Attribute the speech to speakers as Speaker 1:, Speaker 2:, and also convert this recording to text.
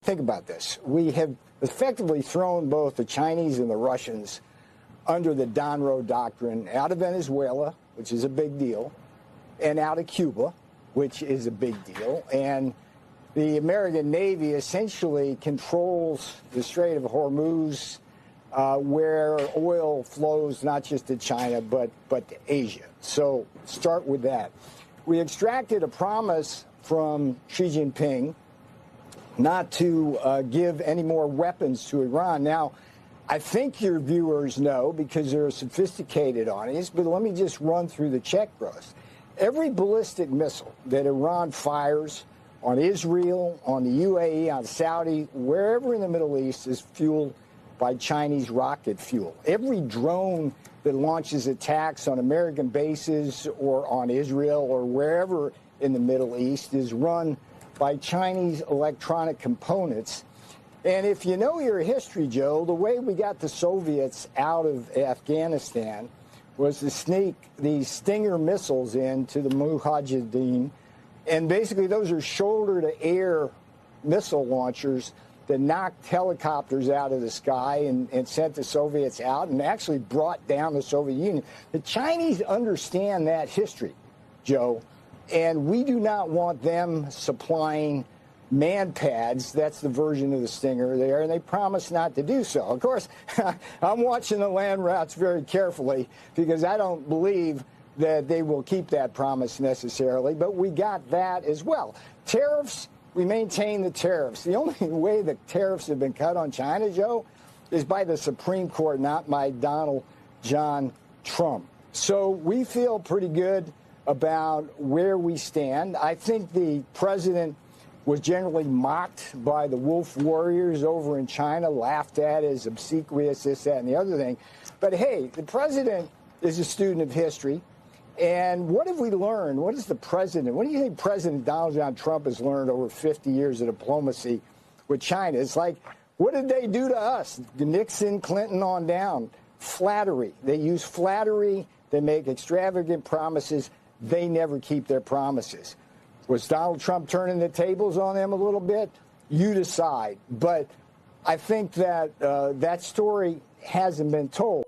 Speaker 1: think about this. We have effectively thrown both the Chinese and the Russians under the Monroe Doctrine out of Venezuela, which is a big deal, and out of Cuba, which is a big deal. And the American Navy essentially controls the Strait of Hormuz, where oil flows not just to China, but to Asia. So start with that. We extracted a promise from Xi Jinping not to give any more weapons to Iran. Now, I think your viewers know because they're a sophisticated audience, but let me just run through the checklist. Every ballistic missile that Iran fires on Israel, on the UAE, on Saudi, wherever in the Middle East is fueled by Chinese rocket fuel. Every drone that launches attacks on American bases or on Israel or wherever in the Middle East is run by Chinese electronic components. And if you know your history, Joe, the way we got the Soviets out of Afghanistan was to sneak these Stinger missiles into the Mujahideen. And basically those are shoulder-to-air missile launchers that knocked helicopters out of the sky and sent the Soviets out and actually brought down the Soviet Union. The Chinese understand that history, Joe, and we do not want them supplying man pads. That's the version of the Stinger there, and they promise not to do so. Of course, I'm watching the land routes very carefully because I don't believe that they will keep that promise necessarily, but we got that as well. Tariffs, we maintain the tariffs. The only way the tariffs have been cut on China, Joe, is by the Supreme Court, not by Donald John Trump. So we feel pretty good about where we stand. I think the president was generally mocked by the wolf warriors over in China, laughed at as obsequious, this, that, and the other thing. But hey, the president is a student of history. And what have we learned? What is the president? What do you think President Donald John Trump has learned over 50 years of diplomacy with China? It's like, what did they do to us? Nixon, Clinton on down. Flattery. They use flattery. They make extravagant promises. They never keep their promises. Was Donald Trump turning the tables on them a little bit? You decide. But I think that that story hasn't been told.